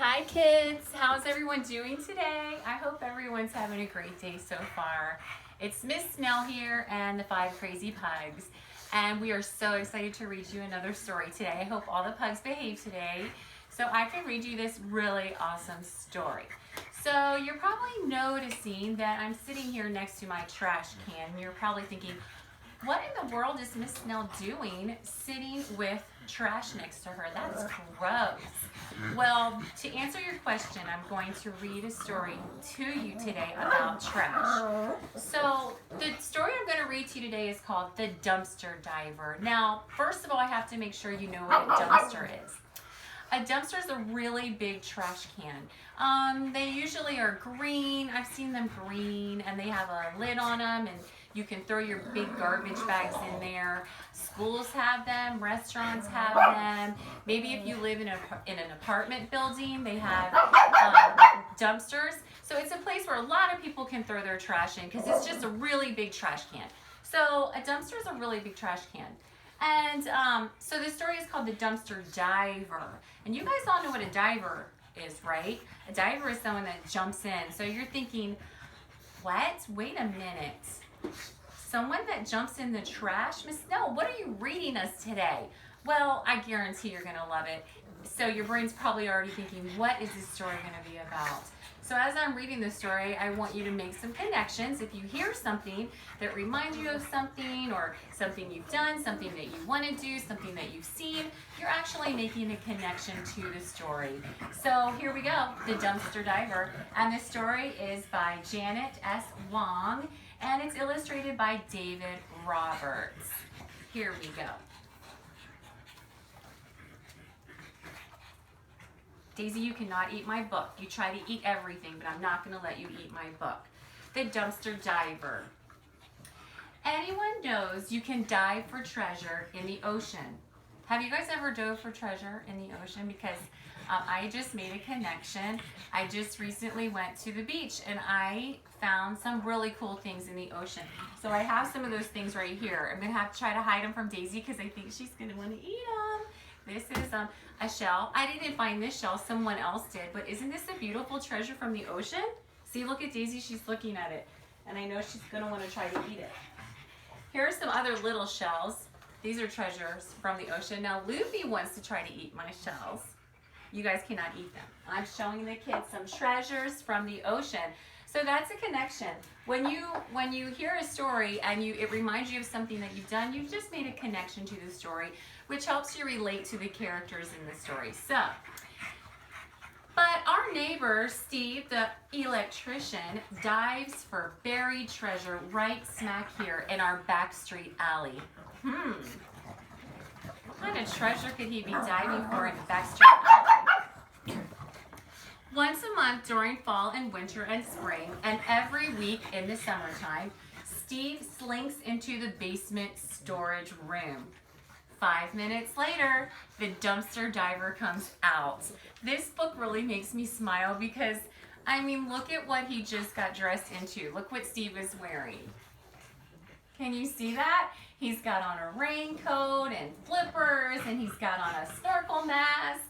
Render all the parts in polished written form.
Hi kids, how's everyone doing today? I hope everyone's having a great day so far. It's Miss Snell here and the 5 Crazy Pugs, and we are so excited to read you another story today. I hope all the pugs behave today so I can read you this really awesome story. So you're probably noticing that I'm sitting here next to my trash can. You're probably thinking, what in the world is Miss Snell doing sitting with trash next to her? That's gross. Well, to answer your question, I'm going to read a story to you today about trash. So the story I'm going to read to you today is called The Dumpster Diver. Now, first of all, I have to make sure you know what a dumpster is. A dumpster is a really big trash can. They usually are green. I've seen them green, and they have a lid on them, and you can throw your big garbage bags in there. Schools have them, restaurants have them. Maybe if you live in an apartment building, they have dumpsters. So it's a place where a lot of people can throw their trash in because it's just a really big trash can. So a dumpster is a really big trash can. And so this story is called The Dumpster Diver. And you guys all know what a diver is, right? A diver is someone that jumps in. So you're thinking, what? Wait a minute. Someone that jumps in the trash? Miss Snell, what are you reading us today? Well, I guarantee you're going to love it. So your brain's probably already thinking, what is this story going to be about? So as I'm reading this story, I want you to make some connections. If you hear something that reminds you of something, or something you've done, something that you want to do, something that you've seen, you're actually making a connection to the story. So here we go, The Dumpster Diver. And this story is by Janet S. Wong, and it's illustrated by David Roberts. Here we go. Daisy, you cannot eat my book. You try to eat everything, but I'm not going to let you eat my book. The Dumpster Diver. Anyone knows you can dive for treasure in the ocean. Have you guys ever dove for treasure in the ocean? Because I just made a connection. I just recently went to the beach and I found some really cool things in the ocean. So I have some of those things right here. I'm going to have to try to hide them from Daisy because I think she's going to want to eat them. This is a shell. I didn't find this shell, someone else did, but isn't this a beautiful treasure from the ocean? See, look at Daisy, she's looking at it, and I know she's gonna wanna try to eat it. Here are some other little shells. These are treasures from the ocean. Now, Luffy wants to try to eat my shells. You guys cannot eat them. I'm showing the kids some treasures from the ocean. So that's a connection. When you hear a story and it reminds you of something that you've done, you've just made a connection to the story, which helps you relate to the characters in the story. So, but our neighbor, Steve, the electrician, dives for buried treasure right smack here in our back street alley. What kind of treasure could he be diving for in the back street alley? Once a month during fall and winter and spring, and every week in the summertime, Steve slinks into the basement storage room. 5 minutes later, the dumpster diver comes out. This book really makes me smile because, I mean, look at what he just got dressed into. Look what Steve is wearing. Can you see that? He's got on a raincoat and flippers, and he's got on a snorkel mask.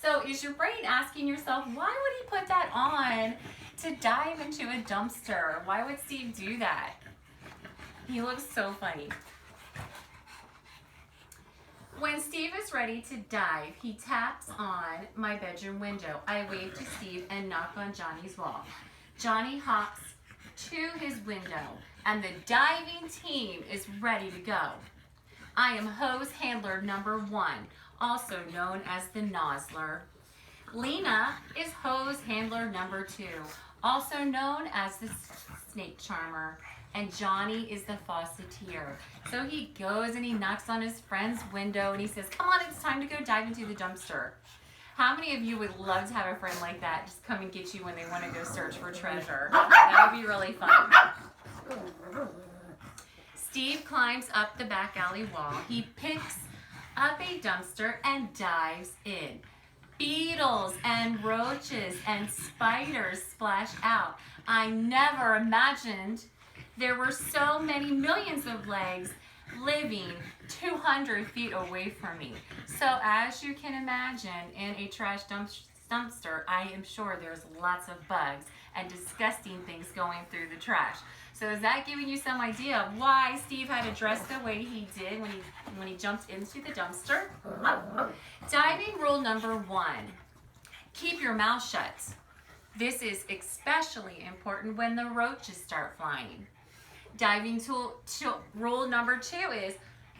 So is your brain asking yourself, why would he put that on to dive into a dumpster? Why would Steve do that? He looks so funny. When Steve is ready to dive, he taps on my bedroom window. I wave to Steve and knock on Johnny's wall. Johnny hops to his window, and the diving team is ready to go. I am hose handler number 1, also known as the nozzler. Lena is hose handler number 2, also known as the snake charmer. And Johnny is the faucetier. So he goes and he knocks on his friend's window and he says, come on, it's time to go dive into the dumpster. How many of you would love to have a friend like that just come and get you when they want to go search for treasure? That would be really fun. Steve climbs up the back alley wall. He picks up a dumpster and dives in. Beetles and roaches and spiders splash out. I never imagined there were so many millions of legs living 200 feet away from me. So as you can imagine, in a trash dumpster, dumpster, I am sure there's lots of bugs and disgusting things going through the trash. So is that giving you some idea of why Steve had to dress the way he did when he jumped into the dumpster? Diving rule number 1, keep your mouth shut. This is especially important when the roaches start flying. Diving rule number 2 is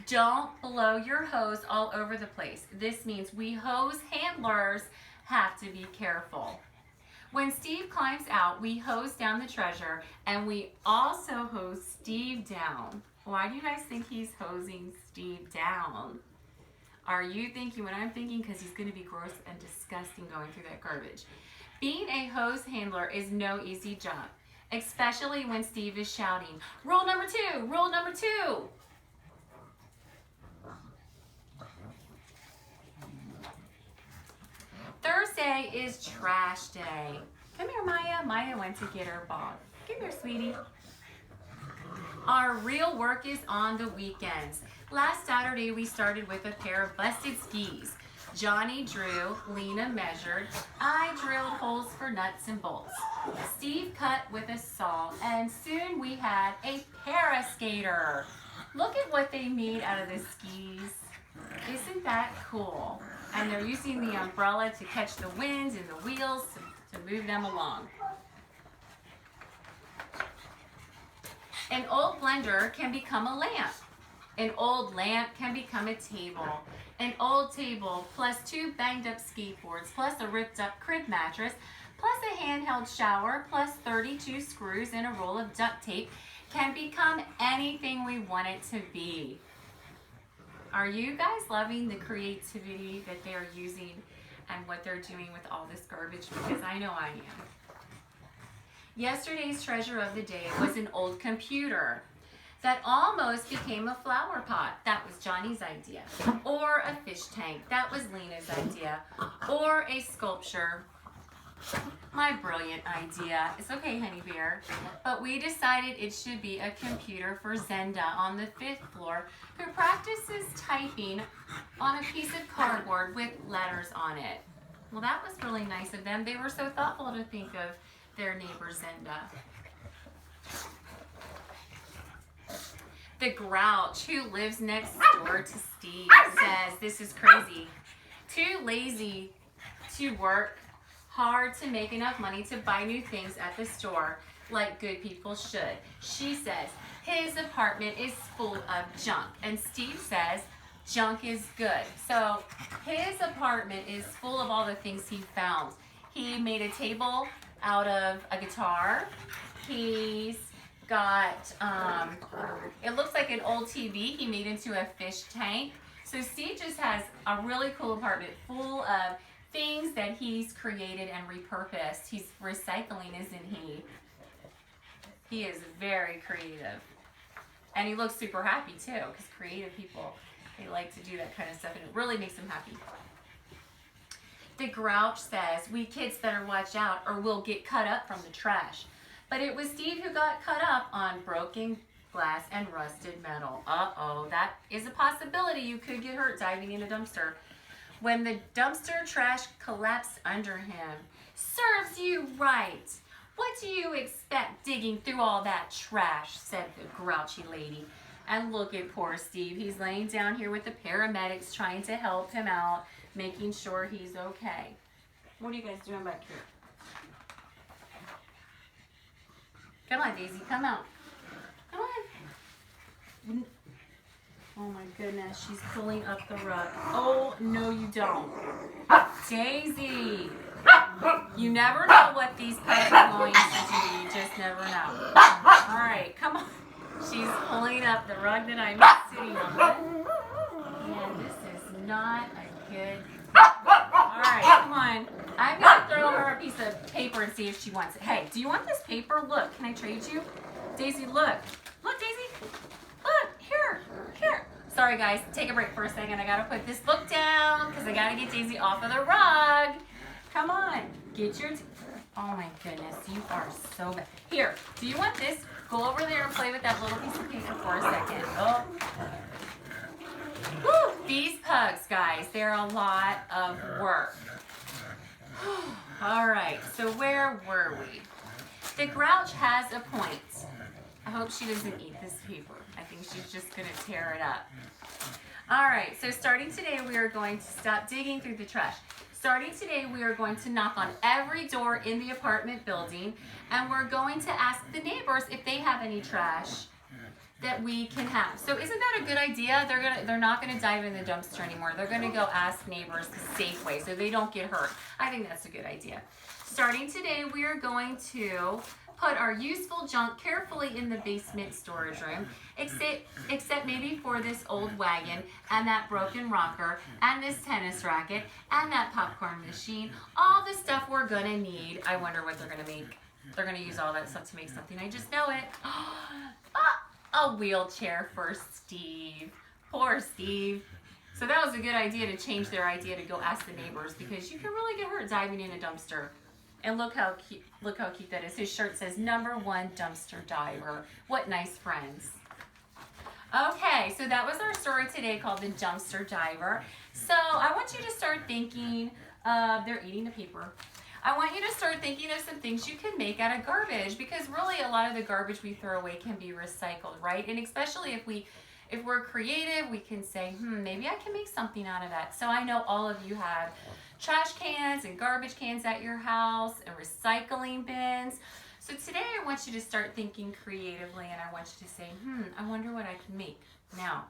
don't blow your hose all over the place. This means we hose handlers have to be careful. When Steve climbs out, we hose down the treasure, and we also hose Steve down. Why do you guys think he's hosing Steve down? Are you thinking what I'm thinking? Because he's going to be gross and disgusting going through that garbage. Being a hose handler is no easy job, especially when Steve is shouting, rule number 2, rule number 2. Thursday is trash day. Come here, Maya. Maya went to get her ball. Come here, sweetie. Our real work is on the weekends. Last Saturday, we started with a pair of busted skis. Johnny drew, Lena measured, I drilled holes for nuts and bolts. Steve cut with a saw, and soon we had a paraskater. Look at what they made out of the skis. Isn't that cool? And they're using the umbrella to catch the winds and the wheels to move them along. An old blender can become a lamp. An old lamp can become a table. An old table plus 2 banged up skateboards plus a ripped up crib mattress plus a handheld shower plus 32 screws and a roll of duct tape can become anything we want it to be. Are you guys loving the creativity that they're using and what they're doing with all this garbage? Because I know I am. Yesterday's treasure of the day was an old computer that almost became a flower pot. That was Johnny's idea. Or a fish tank. That was Lena's idea. Or a sculpture. My brilliant idea. It's okay, honey bear. But we decided it should be a computer for Zenda on the 5th floor who practices typing on a piece of cardboard with letters on it. Well, that was really nice of them. They were so thoughtful to think of their neighbor Zenda. The Grouch, who lives next door to Steve, says, this is crazy. Too lazy to work hard to make enough money to buy new things at the store like good people should. She says his apartment is full of junk, and Steve says junk is good. So his apartment is full of all the things he found. He made a table out of a guitar. He's got, it looks like an old TV he made into a fish tank. So Steve just has a really cool apartment full of things that he's created and repurposed. He's recycling, isn't he? He is very creative. And he looks super happy too, because creative people, they like to do that kind of stuff, and it really makes them happy. The Grouch says, we kids better watch out or we'll get cut up from the trash. But it was Steve who got cut up on broken glass and rusted metal. Uh-oh, that is a possibility. You could get hurt diving in a dumpster. When the dumpster trash collapsed under him, serves you right. What do you expect digging through all that trash, said the grouchy lady. And look at poor Steve. He's laying down here with the paramedics trying to help him out, making sure he's okay. What are you guys doing back here? Come on, Daisy, come out. Come on. Oh my goodness, she's pulling up the rug. Oh, no you don't. Daisy, you never know what these pugs are going to do. You just never know. All right, come on. She's pulling up the rug that I'm sitting on. And this is not a good... All right, come on. I'm going to throw her a piece of paper and see if she wants it. Hey, do you want this paper? Look, can I trade you? Daisy, look. Look, Daisy. Look, here. Sorry, guys. Take a break for a second. I got to put this book down because I got to get Daisy off of the rug. Come on. Get your... Oh, my goodness. You are so bad. Here, do you want this? Go over there and play with that little piece of paper for a second. Oh. Woo! These pugs, guys, they're a lot of work. All right, so where were we? The grouch has a point. I hope she doesn't eat this paper. I think she's just gonna tear it up. All right, so starting today, we are going to stop digging through the trash. Starting today, we are going to knock on every door in the apartment building, and we're going to ask the neighbors if they have any trash that we can have. So isn't that a good idea? They're not gonna dive in the dumpster anymore. They're gonna go ask neighbors the safe way so they don't get hurt. I think that's a good idea. Starting today, we are going to put our useful junk carefully in the basement storage room, except maybe for this old wagon and that broken rocker and this tennis racket and that popcorn machine. All the stuff we're gonna need. I wonder what they're gonna make. They're gonna use all that stuff to make something. I just know it. A wheelchair for Steve. Poor Steve. So that was a good idea to change their idea to go ask the neighbors, because you can really get hurt diving in a dumpster. And look how cute that is. His shirt says #1 dumpster diver. What nice friends. Okay, so that was our story today called the Dumpster Diver. So I want you to start thinking of, they're eating the paper. I want you to start thinking of some things you can make out of garbage, because really a lot of the garbage we throw away can be recycled, right? And especially if we're creative, we can say, maybe I can make something out of that. So I know all of you have trash cans and garbage cans at your house and recycling bins. So today I want you to start thinking creatively, and I want you to say, I wonder what I can make. Now,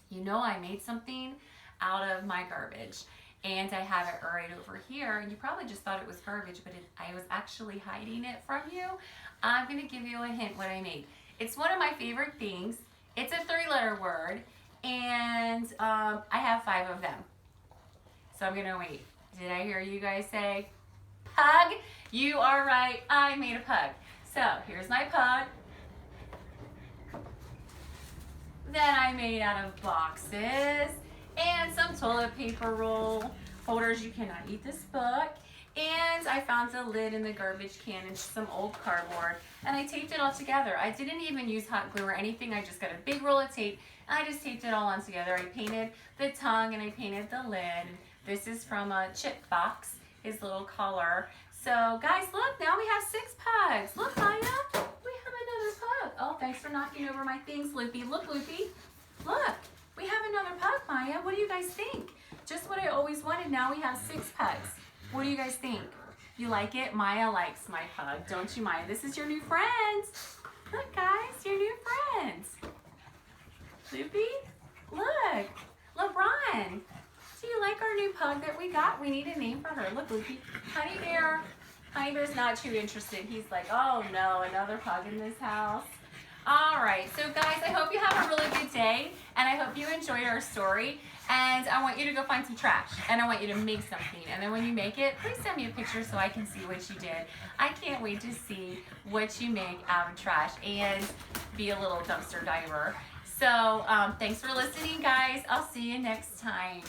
you know I made something out of my garbage, and I have it right over here. And you probably just thought it was garbage, but I was actually hiding it from you. I'm gonna give you a hint what I made. It's one of my favorite things. It's a 3-letter word, and I have 5 of them. So I'm gonna wait. Did I hear you guys say pug? You are right, I made a pug. So here's my pug. That I made out of boxes and some toilet paper roll holders. You cannot eat this book. And I found the lid in the garbage can and some old cardboard, and I taped it all together. I didn't even use hot glue or anything. I just got a big roll of tape and I just taped it all on together. I painted the tongue and I painted the lid. This is from a chip box, his little collar. So guys, look, now we have 6 pugs. Look, Maya, we have another pug. Oh, thanks for knocking over my things, Loopy. Look, Loopy, look, we have another pug, Maya. What do you guys think? Just what I always wanted. Now we have 6 pugs. What do you guys think? You like it? Maya likes my pug, don't you, Maya? This is your new friends. Look, guys, your new friends. Loopy, look, LeBron. Do you like our new pug that we got? We need a name for her. Look, Loopy. Honey Bear. Honey Bear's not too interested. He's like, oh no, another pug in this house. All right, so guys, I hope you have a really good day, and I hope you enjoyed our story. And I want you to go find some trash, and I want you to make something. And then when you make it, please send me a picture so I can see what you did. I can't wait to see what you make out of trash and be a little dumpster diver. So thanks for listening, guys. I'll see you next time.